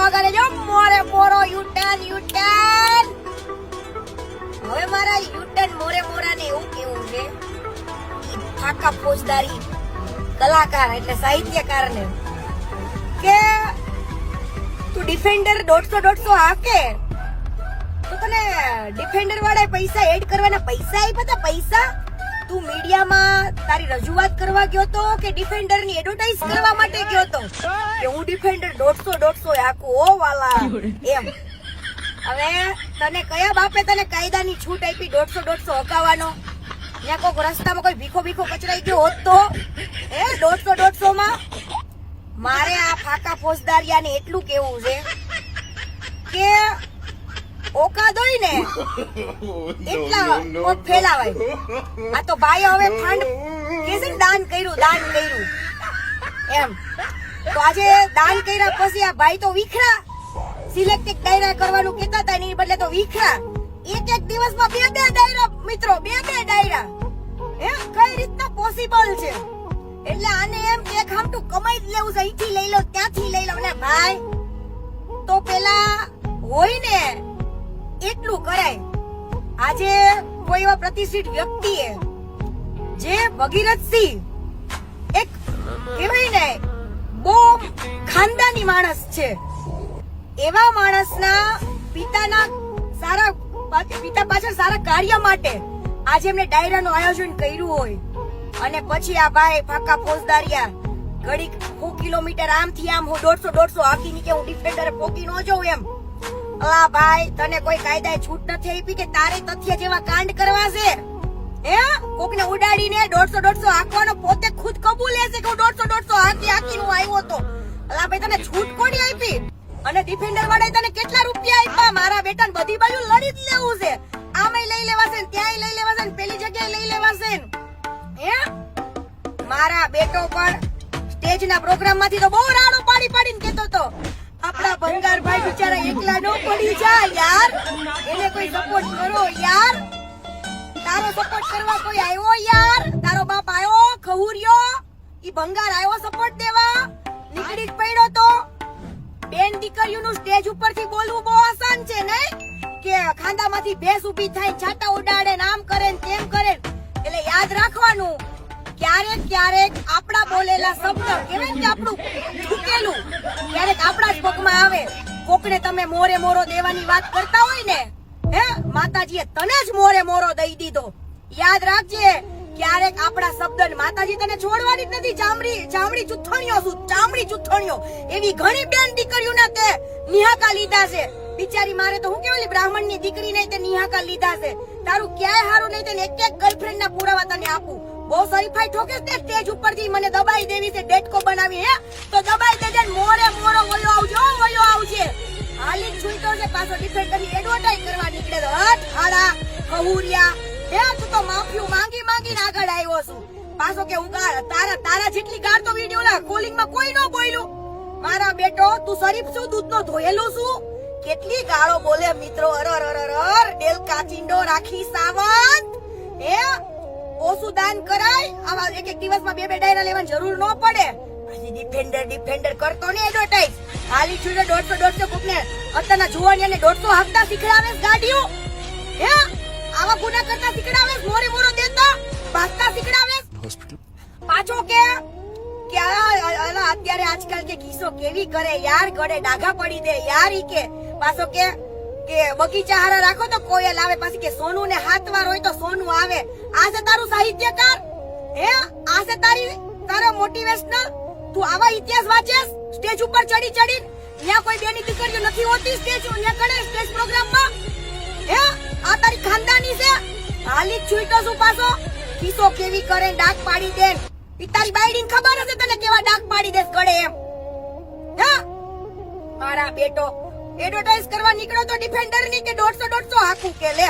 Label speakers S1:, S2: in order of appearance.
S1: વગાડે જો મોરે મોરો યુટર્ન યુટર્ન. હવે મારા યુટર્ન મોરે મોરાને એવું કેવું છે ફાકા ફોજદારી કલાકાર એટલે સાહિત્યકારને કે તું ડિફેન્ડર 150 હાકે તો તને ડિફેન્ડર વાળા પૈસા એડ કરવાના પૈસા આપ્યા હતા. પૈસા તું મીડિયામાં તારી રજૂઆત કરવા ગયો તો કે ડિફેન્ડર ની એડવર્ટાઇઝ કરવા માટે ગયો તો કે હું ડિફેન્ડર 150 હાકું ઓ વાલા એમ. હવે તને કયા બાપે તને કાયદાની છૂટ આપી 150 હકાવવાનો? ત્યાં કોઈક રસ્તામાં કોઈ ભીખો કચરાઈ ગયો હોત તો 150 માં મારે આ ફાકા ફોજદારિયાને એટલું કેવું છે કે ઓકાદ હોય ને એટલા ફેલાવાય. આ તો ભાઈ હવે ફંડ કે છે દાન કર્યું એમ. તો આજે દાન કર્યા પછી આ ભાઈ તો વિખરા સિલેક્ટેડ ડાયરા કરવાનું કહેતા હતા એની બદલે તો વિખરા એક દિવસમાં બે ડાયરા મિત્રો બે ડાયરા કઈ રીતના પોસિબલ છે? એટલે આને એમ કે ખામટું કમાઈ જ લેવું છે, અહીંથી લઈ લો ત્યાંથી લઈ લો ને ભાઈ. તો પેલા હોય ને એટલું કરાય. આજે કોઈ એવા પ્રતિષ્ઠિત વ્યક્તિએ જે ભગીરથસિંહ એક કહેવાય ને બહુ ખાનદાની માણસ છે એવા માણસના પિતા પાછળ સારા કાર્ય માટે આજે એમને ડાયરાનું આયોજન કર્યું હોય અને પછી આ ભાઈ ફાકા ફોજદારિયા ઘડીક 100 કિલોમીટર આમથી આમ હું 150 હાકીની કે હું ડિફેન્ડર પોકી ન જાઉં એમ. અલા ભાઈ તને કોઈ કાયદાએ છૂટ નથી આપી કે તારે તથ્ય જેવા કાંડ કરવા છે? કોકને ઉડાડીને 150 હાકવાનો પોતે ખુદ કબૂલે છે કે હું 150 હાકી હું આવ્યો તો. અલા ભાઈ તને છૂટ કોની આપી? અને ડિફેન્ડર વાળાએ તને કેટલા રૂપિયા આપ્યા? મારા બેટાને બધી બાજુ લડી જ લેવું છે. આમેય લઈ લેવાશે ને ત્યાંય લઈ લેવાશે ને પેલી જગ્યાએ લઈ લેવાશે ને મારા બેટો પણ સ્ટેજના પ્રોગ્રામમાંથી તો બહુ રાડો પાડીને કેતો તો આપણા ભંગારભાઈ બિચારા એકલા નો પડી જા યાર, એને કોઈ સપોર્ટ કરો યાર. તારો સપોર્ટ કરવા કોઈ આવ્યો યાર? તારો બાપ આવ્યો ખહુરિયો? ઈ ભંગાર આવ્યો સપોર્ટ દેવા? નીકળી જ પડ્યો તો. બેન દીકરીઓનું સ્ટેજ ઉપરથી બોલવું બહુ આસાન છે ને કે ખાંદામાંથી ભેંસ ઊભી થાય છાટા ઉડાડે નામ કરે ને તેમ કરે. એટલે યાદ રાખવાનું ક્યારેક આપણા બોલેલા શબ્દ કહેવાય ને કે આપણું ઠૂકેલું ક્યારેક આપણા જ પગમાં આવે. કોકને તમે મોરે મોરો દેવાની વાત કરતા હોય ને માતાજીએ તને જ મોરે મોરો દઈ દીધો. યાદ રાખજે ક્યારેક આપણા શબ્દ માતાજી તને છોડવાની જ નથી. ચામડી ચૂથણીઓ એવી ઘણી બેન દીકરીઓને તે નિહાકા લીધા છે. બિચારી મારે તો હું કેવાય બ્રાહ્મણ ની દીકરી નહીં તે નિહાકા લીધા છે. તારું ક્યાંય હારું નહીં તેને એક ગર્લફ્રેન્ડ ના પુરાવા તને આપું. બહુ સરીફાઈ ઠોકે છે સ્ટેજ ઉપરથી મને દબાઈ દેવી છે ડેટકો બનાવી તો દબાઈ દેજે મોરે મોરો વયો આવજે. હાલી છૂટો છે પાછો ડિફેન્ડર ની એડવર્ટાઇઝ કરવા નીકળે તો હટ હાડા ખહુરિયા તું તો માફિયું માંગીને આગળ આવ્યો છું. પાછો કે હું તારા જેટલી ગાળ તો વિડિયો લા કોલિંગમાં કોઈ ન બોલ્યું. મારા બેટો તું શરીફ છું દૂધ નો ધોયેલું છું? કેટલી ગાળો બોલે મિત્રો. અરર ડેલ કાચિંડો રાખી સાવંત ઓછું દાન કરાય. આવા એક દિવસમાં બે ડાયરા લેવાની જરૂર ન પડે. ડિફેન્ડર કરતો ને એડવર્ટાઇઝ હાલી છૂટે 150 કોકને અત્યારના જુવાનિયાને 150 હાકતા શીખડાવે ગાડીઓ આવા ગુના કરતા શીખડાવે મોરે દેતા ભાગતા શીખડાવે પાછો કે અત્યારે આજકાલ કે કિસ્સો કેવી કરે યાર ગળે ડાઘા પડી દે યાર. ઈ કે પાછો કે બગીચા હારા રાખો તો કોયલ આવે. પાછી કે સોનું ને હાથવાર હોય તો સોનું આવે. આ છે તારું સાહિત્યકાર? આ છે તારો મોટિવેશનલ? તું આવા ઇતિહાસ વાંચેસ સ્ટેજ ઉપર ચડી ત્યાં કોઈ બેની દીકરીઓ નથી હોતી સ્ટેજ પ્રોગ્રામમાં? આ તારી ખાનદાની છે? હાલી છૂટો શું પાછો કિસ્સો કેવી કરે ડાક પાડી દે. તારી બાયડીને ખબર હશે તને કેવા ડાક પાડી દેસ ગળે એમ. મારા બેટો એડવર્ટાઇઝ કરવા નીકળો તો ડિફેન્ડર ની કે 150 હાકું કે લે.